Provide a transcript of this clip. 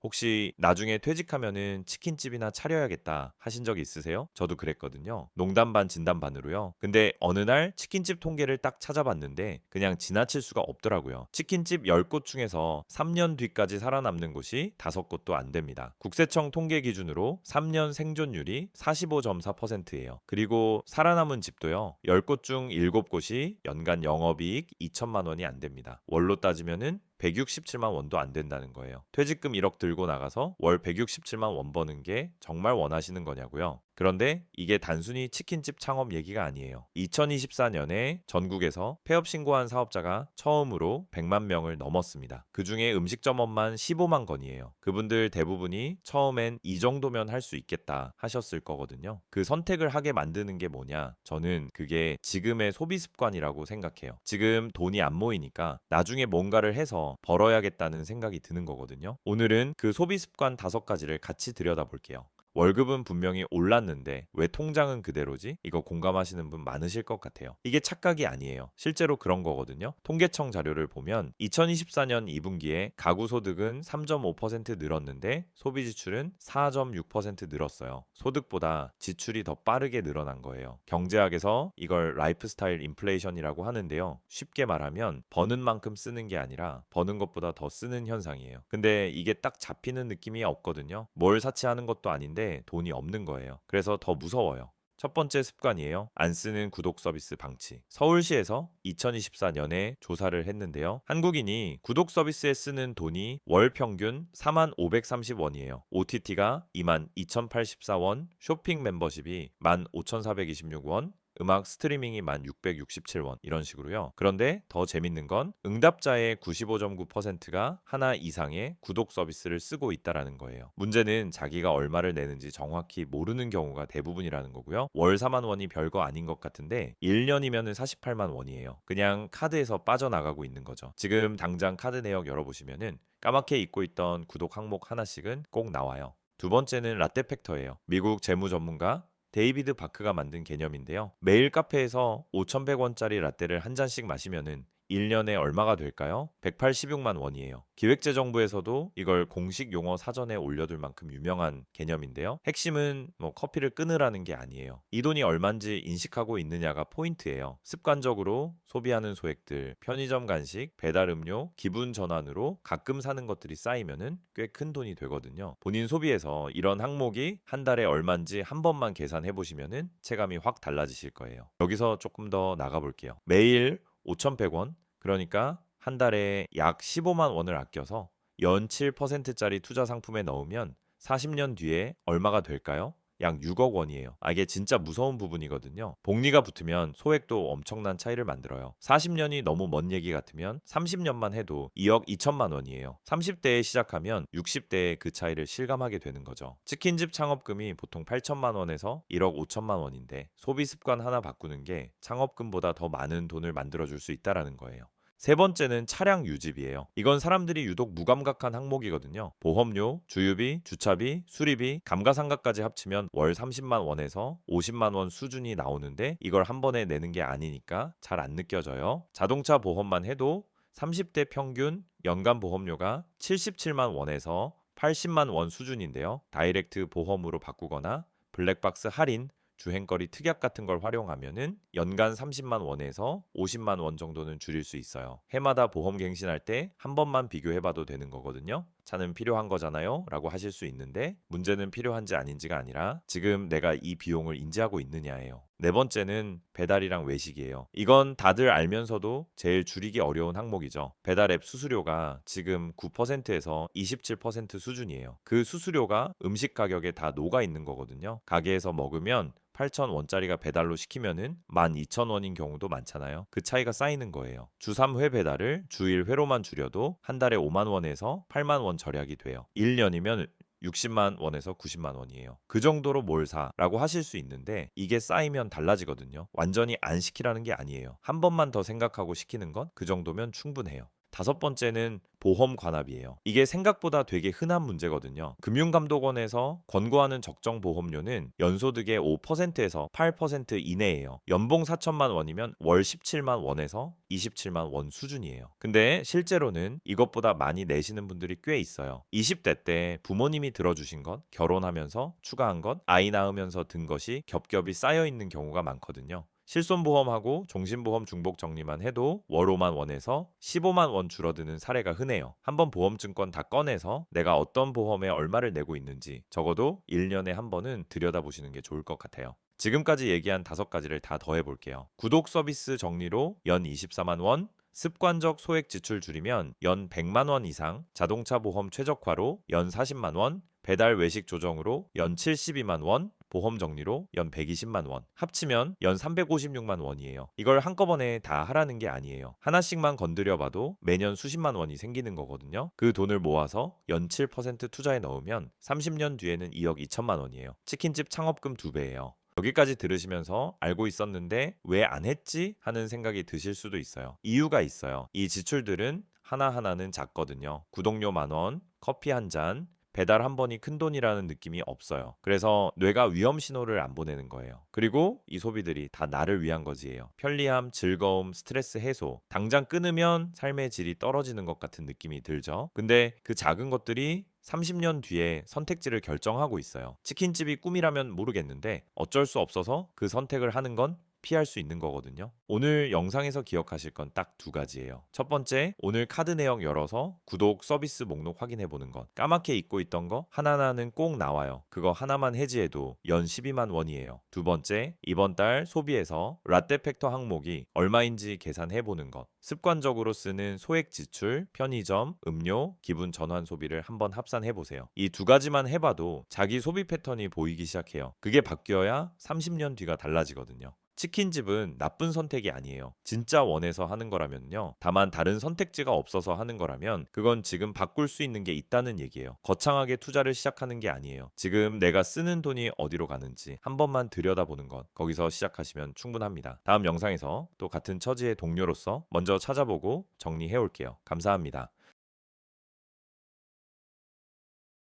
혹시 나중에 퇴직하면은 치킨집이나 차려야겠다 하신 적 있으세요? 저도 그랬거든요. 농담 반 진담 반으로요. 근데 어느 날 치킨집 통계를 딱 찾아봤는데 그냥 지나칠 수가 없더라고요. 치킨집 10곳 중에서 3년 뒤까지 살아남는 곳이 5곳도 안 됩니다. 국세청 통계 기준으로 3년 생존율이 45.4%예요. 그리고 살아남은 집도요. 10곳 중 7곳이 연간 영업이익 2천만 원이 안 됩니다. 월로 따지면은 167만 원도 안 된다는 거예요. 퇴직금 1억 들고 나가서 월 167만 원 버는 게 정말 원하시는 거냐고요? 그런데 이게 단순히 치킨집 창업 얘기가 아니에요. 2024년에 전국에서 폐업 신고한 사업자가 처음으로 100만 명을 넘었습니다. 그 중에 음식점업만 15만 건이에요. 그분들 대부분이 처음엔 이 정도면 할 수 있겠다 하셨을 거거든요. 그 선택을 하게 만드는 게 뭐냐? 저는 그게 지금의 소비 습관이라고 생각해요. 지금 돈이 안 모이니까 나중에 뭔가를 해서 벌어야겠다는 생각이 드는 거거든요. 오늘은 그 소비 습관 5가지를 같이 들여다볼게요. 월급은 분명히 올랐는데 왜 통장은 그대로지? 이거 공감하시는 분 많으실 것 같아요. 이게 착각이 아니에요. 실제로 그런 거거든요. 통계청 자료를 보면 2024년 2분기에 가구 소득은 3.5% 늘었는데 소비 지출은 4.6% 늘었어요. 소득보다 지출이 더 빠르게 늘어난 거예요. 경제학에서 이걸 라이프 스타일 인플레이션이라고 하는데요. 쉽게 말하면 버는 만큼 쓰는 게 아니라 버는 것보다 더 쓰는 현상이에요. 근데 이게 딱 잡히는 느낌이 없거든요. 뭘 사치하는 것도 아닌데 돈이 없는 거예요. 그래서 더 무서워요. 첫 번째 습관이에요. 안 쓰는 구독 서비스 방치. 서울시에서 2024년에 조사를 했는데요. 한국인이 구독 서비스에 쓰는 돈이 월 평균 4만 530원이에요. OTT가 2만 2084원, 쇼핑 멤버십이 1만 5426원, 음악 스트리밍이 1667원 이런 식으로요. 그런데 더 재밌는 건 응답자의 95.9%가 하나 이상의 구독 서비스를 쓰고 있다라는 거예요. 문제는 자기가 얼마를 내는지 정확히 모르는 경우가 대부분이라는 거고요. 월 4만 원이 별거 아닌 것 같은데 1년이면 48만 원이에요. 그냥 카드에서 빠져나가고 있는 거죠. 지금 당장 카드 내역 열어보시면은 까맣게 잊고 있던 구독 항목 하나씩은 꼭 나와요. 두 번째는 라떼 팩터예요. 미국 재무 전문가 데이비드 바크가 만든 개념인데요. 매일 카페에서 5,100원짜리 라떼를 한 잔씩 마시면은 1년에 얼마가 될까요? 186만 원이에요. 기획재정부에서도 이걸 공식 용어 사전에 올려둘 만큼 유명한 개념인데요. 핵심은 커피를 끊으라는 게 아니에요. 이 돈이 얼만지 인식하고 있느냐가 포인트예요. 습관적으로 소비하는 소액들, 편의점 간식, 배달 음료, 기분 전환으로 가끔 사는 것들이 쌓이면은 꽤 큰 돈이 되거든요. 본인 소비에서 이런 항목이 한 달에 얼만지 한 번만 계산해 보시면은 체감이 확 달라지실 거예요. 여기서 조금 더 나가 볼게요. 매일 5,100원, 그러니까 한 달에 약 15만 원을 아껴서 연 7%짜리 투자 상품에 넣으면 40년 뒤에 얼마가 될까요? 약 6억 원이에요. 이게 진짜 무서운 부분이거든요. 복리가 붙으면 소액도 엄청난 차이를 만들어요. 40년이 너무 먼 얘기 같으면 30년만 해도 2억 2천만 원이에요. 30대에 시작하면 60대에 그 차이를 실감하게 되는 거죠. 치킨집 창업금이 보통 8천만 원에서 1억 5천만 원인데 소비 습관 하나 바꾸는 게 창업금보다 더 많은 돈을 만들어줄 수 있다라는 거예요. 세 번째는 차량 유지비예요. 이건 사람들이 유독 무감각한 항목이거든요. 보험료, 주유비, 주차비, 수리비, 감가상각까지 합치면 월 30만 원에서 50만 원 수준이 나오는데 이걸 한 번에 내는 게 아니니까 잘 안 느껴져요. 자동차 보험만 해도 30대 평균 연간 보험료가 77만 원에서 80만 원 수준인데요. 다이렉트 보험으로 바꾸거나 블랙박스 할인, 주행거리 특약 같은 걸 활용하면은 연간 30만 원에서 50만 원 정도는 줄일 수 있어요. 해마다 보험 갱신할 때 한 번만 비교해봐도 되는 거거든요. 차는 필요한 거잖아요? 라고 하실 수 있는데 문제는 필요한지 아닌지가 아니라 지금 내가 이 비용을 인지하고 있느냐예요. 네 번째는 배달이랑 외식이에요. 이건 다들 알면서도 제일 줄이기 어려운 항목이죠. 배달 앱 수수료가 지금 9%에서 27% 수준이에요. 그 수수료가 음식 가격에 다 녹아 있는 거거든요. 가게에서 먹으면 8,000원짜리가 배달로 시키면은 12,000원인 경우도 많잖아요. 그 차이가 쌓이는 거예요. 주 3회 배달을 주 1회로만 줄여도 한 달에 5만 원에서 8만 원 절약이 돼요. 1년이면 60만 원에서 90만 원이에요. 그 정도로 뭘 사라고 하실 수 있는데 이게 쌓이면 달라지거든요. 완전히 안 시키라는 게 아니에요. 한 번만 더 생각하고 시키는 건 그 정도면 충분해요. 다섯 번째는 보험 관합이에요. 이게 생각보다 되게 흔한 문제거든요. 금융감독원에서 권고하는 적정 보험료는 연소득의 5%에서 8% 이내예요. 연봉 4천만 원이면 월 17만 원에서 27만 원 수준이에요. 근데 실제로는 이것보다 많이 내시는 분들이 꽤 있어요. 20대 때 부모님이 들어주신 것, 결혼하면서 추가한 것, 아이 낳으면서 든 것이 겹겹이 쌓여 있는 경우가 많거든요. 실손보험하고 종신보험 중복 정리만 해도 월 5만 원에서 15만 원 줄어드는 사례가 흔해요. 한번 보험증권 다 꺼내서 내가 어떤 보험에 얼마를 내고 있는지 적어도 1년에 한 번은 들여다보시는 게 좋을 것 같아요. 지금까지 얘기한 다섯 가지를 다 더해볼게요. 구독 서비스 정리로 연 24만 원, 습관적 소액 지출 줄이면 연 100만 원 이상, 자동차 보험 최적화로 연 40만 원, 배달 외식 조정으로 연 72만 원, 보험 정리로 연 120만 원, 합치면 연 356만 원이에요. 이걸 한꺼번에 다 하라는 게 아니에요. 하나씩만 건드려 봐도 매년 수십만 원이 생기는 거거든요. 그 돈을 모아서 연 7% 투자에 넣으면 30년 뒤에는 2억 2천만 원이에요. 치킨집 창업금 2배예요. 여기까지 들으시면서 알고 있었는데 왜 안 했지? 하는 생각이 드실 수도 있어요. 이유가 있어요. 이 지출들은 하나하나는 작거든요. 구독료 10,000원, 커피 한 잔, 배달 한 번이 큰돈이라는 느낌이 없어요. 그래서 뇌가 위험 신호를 안 보내는 거예요. 그리고 이 소비들이 다 나를 위한 거지예요. 편리함, 즐거움, 스트레스 해소. 당장 끊으면 삶의 질이 떨어지는 것 같은 느낌이 들죠. 근데 그 작은 것들이 30년 뒤에 선택지를 결정하고 있어요. 치킨집이 꿈이라면 모르겠는데 어쩔 수 없어서 그 선택을 하는 건 피할 수 있는 거거든요. 오늘 영상에서 기억하실 건 딱 두 가지예요. 첫 번째, 오늘 카드 내역 열어서 구독 서비스 목록 확인해 보는 것. 까맣게 잊고 있던 거 하나하나는 꼭 나와요. 그거 하나만 해지해도 연 12만 원이에요. 두 번째, 이번 달 소비에서 라떼 팩터 항목이 얼마인지 계산해 보는 것. 습관적으로 쓰는 소액 지출, 편의점, 음료, 기분 전환 소비를 한번 합산해 보세요. 이 두 가지만 해봐도 자기 소비 패턴이 보이기 시작해요. 그게 바뀌어야 30년 뒤가 달라지거든요. 치킨집은 나쁜 선택이 아니에요. 진짜 원해서 하는 거라면요. 다만 다른 선택지가 없어서 하는 거라면 그건 지금 바꿀 수 있는 게 있다는 얘기예요. 거창하게 투자를 시작하는 게 아니에요. 지금 내가 쓰는 돈이 어디로 가는지 한 번만 들여다보는 것. 거기서 시작하시면 충분합니다. 다음 영상에서 또 같은 처지의 동료로서 먼저 찾아보고 정리해 올게요. 감사합니다.